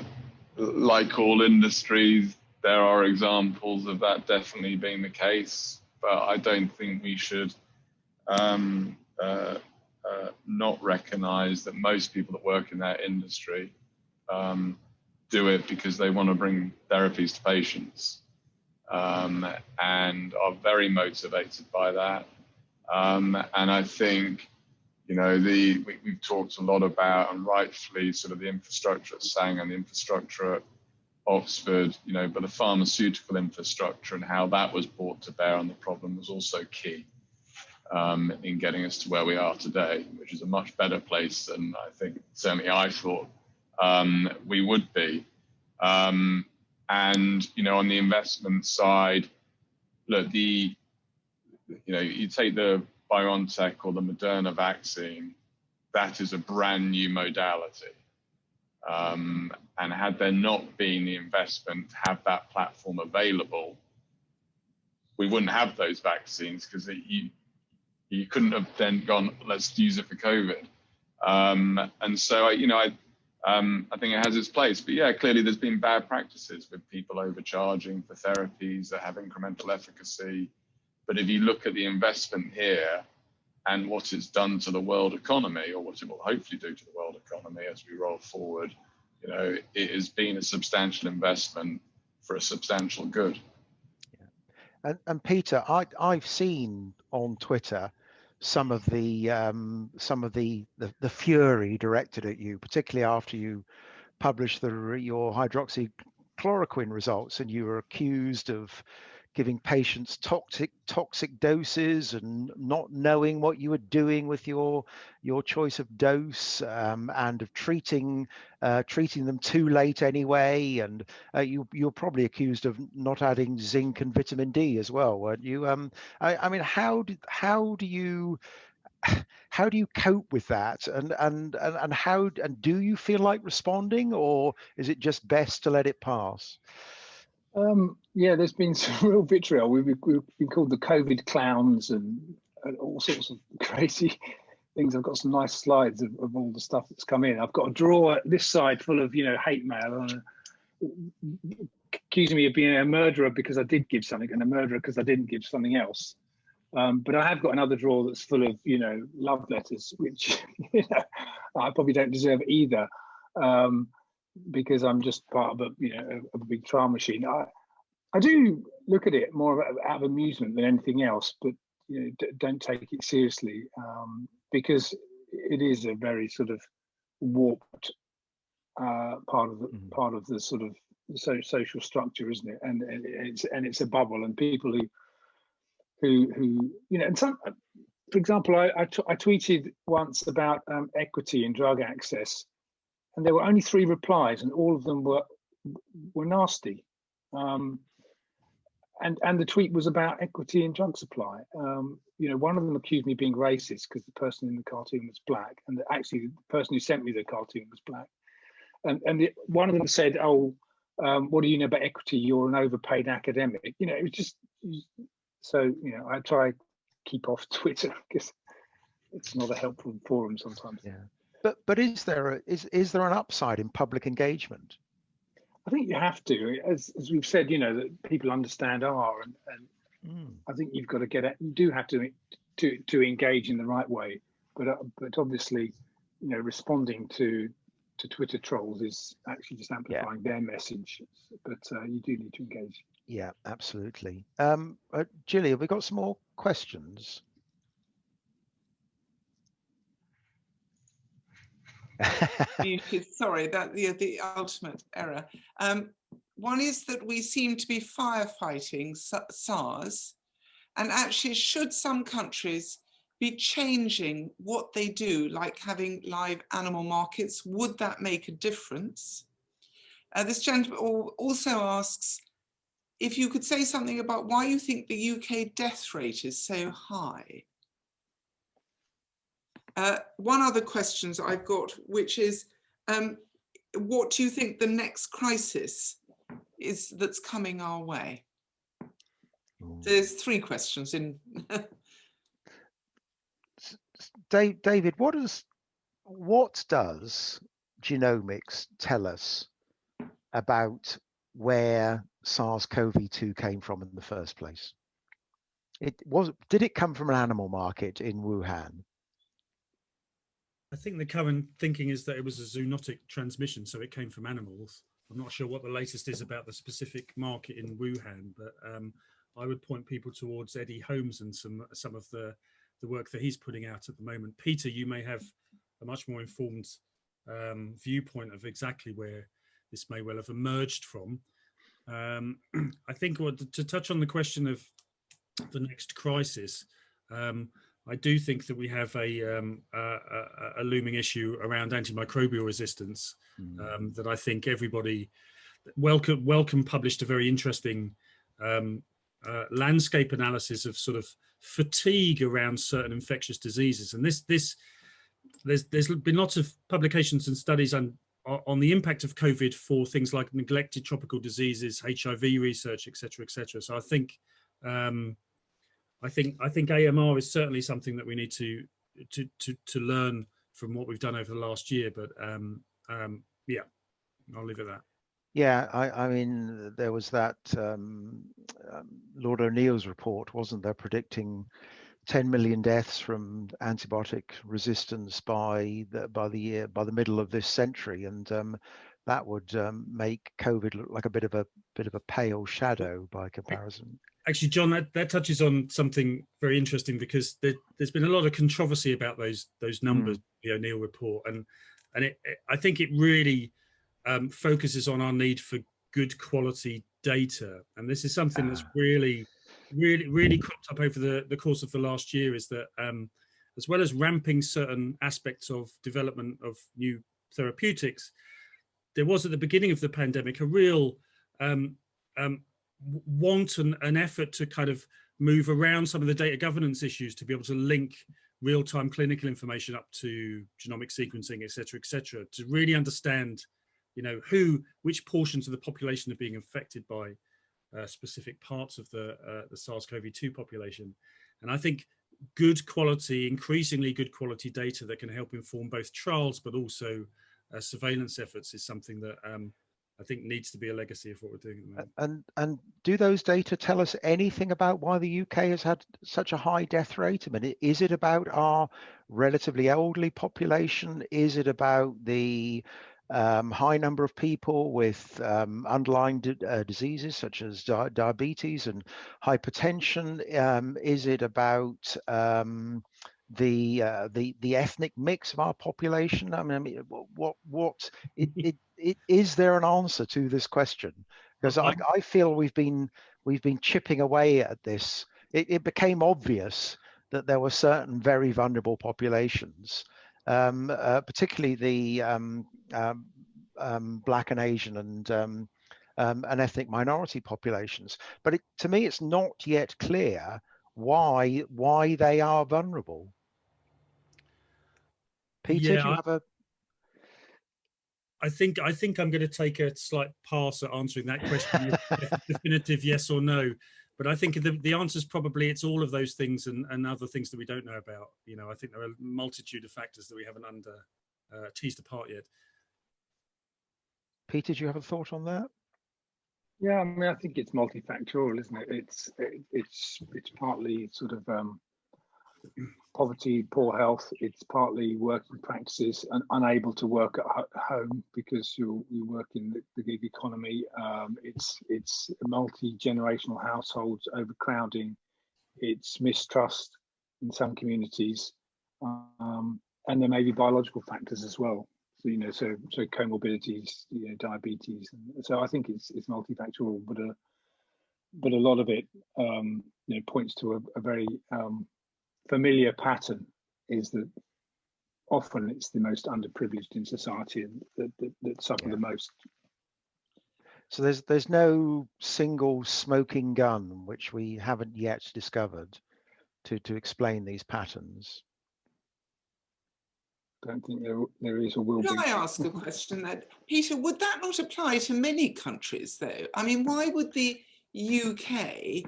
like all industries, there are examples of that definitely being the case, but I don't think we should not recognize that most people that work in that industry do it because they want to bring therapies to patients and are very motivated by that. And I think, we've talked a lot about, and rightfully, sort of the infrastructure at Sang and the infrastructure at Oxford, but the pharmaceutical infrastructure and how that was brought to bear on the problem was also key in getting us to where we are today, which is a much better place than I think certainly I thought we would be. And on the investment side, look, you take the BioNTech or the Moderna vaccine, that is a brand new modality. And had there not been the investment to have that platform available, we wouldn't have those vaccines because you couldn't have then gone, let's use it for COVID. And so, I think it has its place. But yeah, clearly there's been bad practices with people overcharging for therapies that have incremental efficacy. But if you look at the investment here and what it's done to the world economy, or what it will hopefully do to the world economy as we roll forward, it has been a substantial investment for a substantial good. Yeah. And Peter, I've seen on Twitter some of the fury directed at you, particularly after you published your hydroxychloroquine results, and you were accused of giving patients toxic doses and not knowing what you were doing with your choice of dose, and of treating them too late anyway. And you're probably accused of not adding zinc and vitamin D as well, weren't you? I mean, how do you cope with that, and do you feel like responding, or is it just best to let it pass? Yeah, there's been some real vitriol. We've been called the COVID clowns and all sorts of crazy things. I've got some nice slides of all the stuff that's come in. I've got a drawer this side full of hate mail, accusing me of being a murderer because I did give something, and a murderer because I didn't give something else. But I have got another drawer that's full of love letters, which I probably don't deserve either. Because I'm just part of a big trial machine. I do look at it more out of amusement than anything else, but don't take it seriously, because it is a very sort of warped part of the sort of social structure, isn't it? And it's a bubble, and people who and some, for example, I tweeted once about equity in drug access. And there were only 3 replies, and all of them were nasty. And the tweet was about equity in drug supply. One of them accused me of being racist because the person in the cartoon was black, and actually the person who sent me the cartoon was black. And one of them said, "Oh, what do you know about equity? You're an overpaid academic." It was just so. I try to keep off Twitter because it's not a helpful forum sometimes. Yeah. But is there an upside in public engagement? I think you have to, as we've said, that people understand R, and I think you've got to you do have to engage in the right way, but obviously, responding to Twitter trolls is actually just amplifying their message. But you do need to engage. Yeah, absolutely. Gilly, have we got some more questions? Sorry, that the ultimate error. One is that we seem to be firefighting SARS, and actually should some countries be changing what they do, like having live animal markets? Would that make a difference? This gentleman also asks if you could say something about why you think the UK death rate is so high. One other question I've got, which is, what do you think the next crisis is that's coming our way? There's 3 questions in. David, what does genomics tell us about where SARS-CoV-2 came from in the first place? Did it come from an animal market in Wuhan? I think the current thinking is that it was a zoonotic transmission, so it came from animals. I'm not sure what the latest is about the specific market in Wuhan, but I would point people towards Eddie Holmes and some of the work that he's putting out at the moment. Peter, you may have a much more informed viewpoint of exactly where this may well have emerged from. I think to touch on the question of the next crisis, I do think that we have a looming issue around antimicrobial resistance that I think everybody. Wellcome published a very interesting landscape analysis of sort of fatigue around certain infectious diseases, and there's been lots of publications and studies on the impact of COVID for things like neglected tropical diseases, HIV research, etc., etc. So I think AMR is certainly something that we need to learn from what we've done over the last year. But yeah, I'll leave it at that. Yeah, I mean, there was that Lord O'Neill's report, wasn't there, predicting 10 million deaths from antibiotic resistance by the middle of this century, and that would make COVID look like a bit of a pale shadow by comparison. Actually, John, that touches on something very interesting, because there's been a lot of controversy about those numbers, the O'Neill report, and I think it really focuses on our need for good quality data, and this is something that's really cropped up over the course of the last year, is that as well as ramping certain aspects of development of new therapeutics, there was at the beginning of the pandemic a real want and an effort to kind of move around some of the data governance issues to be able to link real-time clinical information up to genomic sequencing, et cetera, to really understand, you know, which portions of the population are being affected by specific parts of the SARS-CoV-2 population. And I think good quality, increasingly good quality data that can help inform both trials but also surveillance efforts is something that I think needs to be a legacy of what we're doing at the moment. And do those data tell us anything about why the UK has had such a high death rate? I mean, is it about our relatively elderly population? Is it about the high number of people with underlying diseases such as diabetes and hypertension? Is it about the ethnic mix of our population? I mean, is there an answer to this question? Because I feel we've been chipping away at this. It became obvious that there were certain very vulnerable populations, particularly the Black and Asian and ethnic minority populations. But to me, it's not yet clear why they are vulnerable. Peter, yeah, do you have a? I think I'm going to take a slight pass at answering that question with definitive yes or no. But I think the answer is probably it's all of those things and other things that we don't know about. You know, I think there are a multitude of factors that we haven't teased apart yet. Peter, do you have a thought on that? Yeah, I mean, I think it's multifactorial, isn't it? It's partly sort of poverty, poor health. It's partly working practices and unable to work at home because you work in the gig economy. It's multi-generational households, overcrowding. It's mistrust in some communities, and there may be biological factors as well. So, you know, so comorbidities, you know, diabetes. So I think it's multifactorial, but a lot of it, you know, points to a very familiar pattern, is that often it's the most underprivileged in society that suffer the most. So there's no single smoking gun which we haven't yet discovered to explain these patterns. I don't think there is or will be. Can I ask a question then? Peter, would that not apply to many countries though? I mean, why would the UK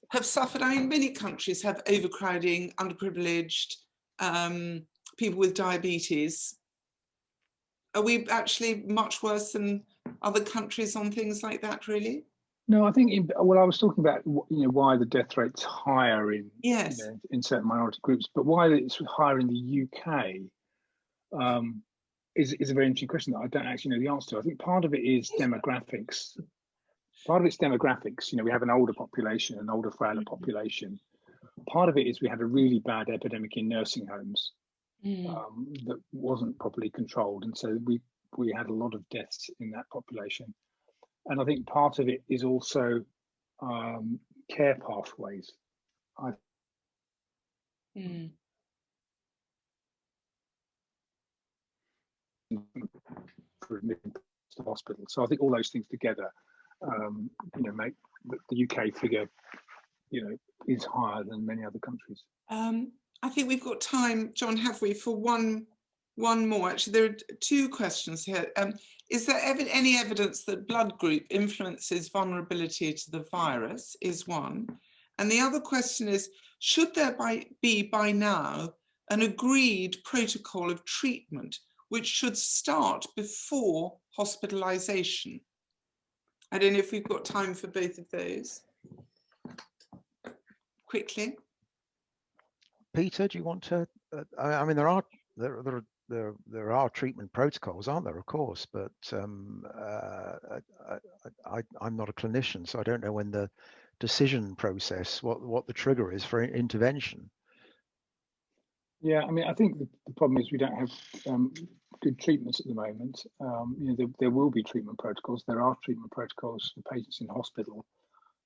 have suffered? I mean, many countries have overcrowding, underprivileged, people with diabetes. Are we actually much worse than other countries on things like that, really? No, I think well, I was talking about, you know, why the death rate's higher in, yes, you know, in certain minority groups, but why it's higher in the UK is a very interesting question that I don't actually know the answer to. I think part of it is demographics. Part of it's demographics. You know, we have an older population, an older, frailer population. Part of it is we had a really bad epidemic in nursing homes that wasn't properly controlled, and so we had a lot of deaths in that population. And I think part of it is also care pathways. For admitting to hospital. So I think all those things together, you know, make the UK figure, you know, is higher than many other countries. I think we've got time, John, have we, for one more? Actually, there are two questions here. Is there any evidence that blood group influences vulnerability to the virus, is one. And the other question is, should there be by now an agreed protocol of treatment which should start before hospitalisation. I don't know if we've got time for both of those. Quickly. Peter, do you want to? I mean, there are treatment protocols, aren't there? Of course, but I'm not a clinician, so I don't know when the decision process, what the trigger is for intervention. Yeah, I mean, I think the problem is we don't have good treatments at the moment. You know, there will be treatment protocols. There are treatment protocols for patients in hospital,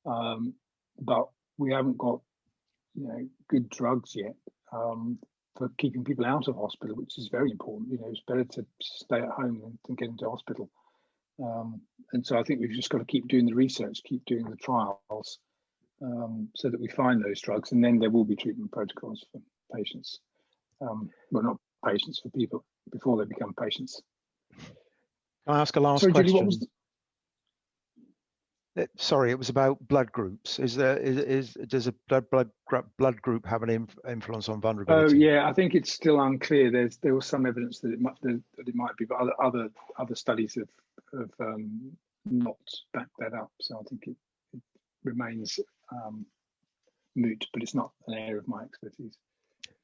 but we haven't got, you know, good drugs yet for keeping people out of hospital, which is very important. You know, it's better to stay at home than get into hospital. And so I think we've just got to keep doing the research, keep doing the trials, so that we find those drugs, and then there will be treatment protocols for patients. Well, not patients, for people before they become patients. Can I ask a last question? Julie, what was sorry, it was about blood groups. Does a blood group have an influence on vulnerability? Oh yeah, I think it's still unclear. There was some evidence that it might be, but other studies have not backed that up. So I think it remains moot, but it's not an area of my expertise.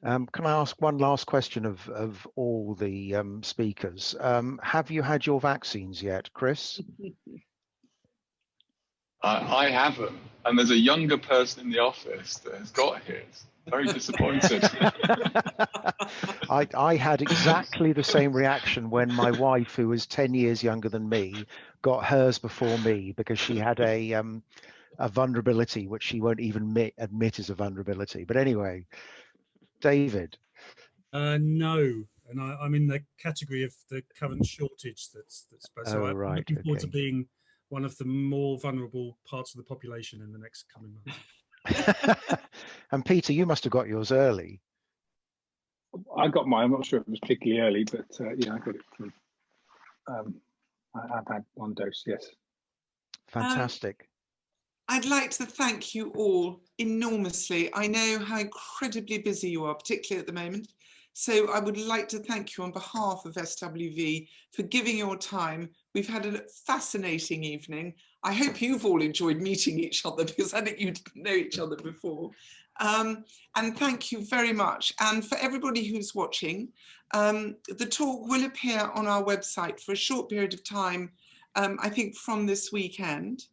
Can I ask one last question of all the speakers? Have you had your vaccines yet, Chris? I haven't, and there's a younger person in the office that has got his. Very disappointed. I had exactly the same reaction when my wife, who was 10 years younger than me, got hers before me because she had a vulnerability which she won't even admit as a vulnerability. But anyway, David. No, and I'm in the category of the current shortage that's so I'm looking forward to being one of the more vulnerable parts of the population in the next coming months. And Peter, you must have got yours early. I got mine. I'm not sure it was particularly early, but yeah, I got it from. I've had one dose. Yes. Fantastic. I'd like to thank you all enormously. I know how incredibly busy you are, particularly at the moment. So I would like to thank you on behalf of SWV for giving your time. We've had a fascinating evening. I hope you've all enjoyed meeting each other, because I think you didn't know each other before. And thank you very much. And for everybody who's watching, the talk will appear on our website for a short period of time, I think from this weekend.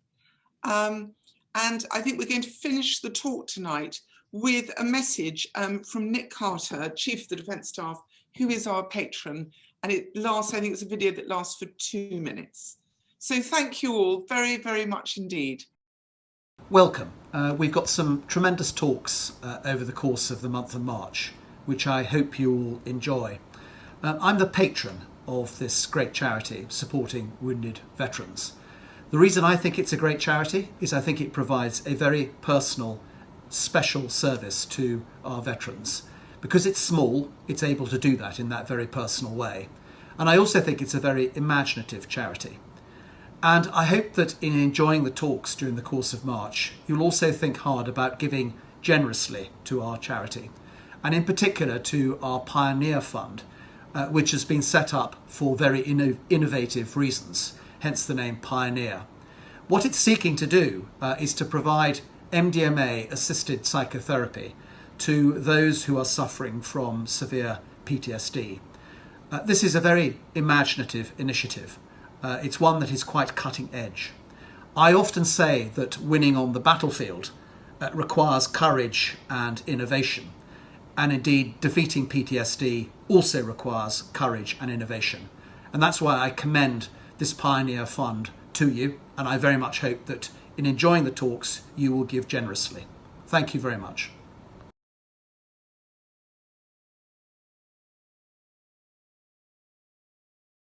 And I think we're going to finish the talk tonight with a message from Nick Carter, Chief of the Defence Staff, who is our patron. And it lasts, I think it's a video that lasts for 2 minutes. So thank you all very, very much indeed. Welcome. We've got some tremendous talks over the course of the month of March, which I hope you all enjoy. I'm the patron of this great charity supporting wounded veterans. The reason I think it's a great charity is I think it provides a very personal, special service to our veterans. Because it's small, it's able to do that in that very personal way. And I also think it's a very imaginative charity. And I hope that in enjoying the talks during the course of March, you'll also think hard about giving generously to our charity. And in particular to our Pioneer Fund, which has been set up for very innovative reasons, hence the name Pioneer. What it's seeking to do is to provide MDMA-assisted psychotherapy to those who are suffering from severe PTSD. This is a very imaginative initiative. It's one that is quite cutting edge. I often say that winning on the battlefield requires courage and innovation. And indeed, defeating PTSD also requires courage and innovation. And that's why I commend this Pioneer Fund to you. And I very much hope that in enjoying the talks, you will give generously. Thank you very much.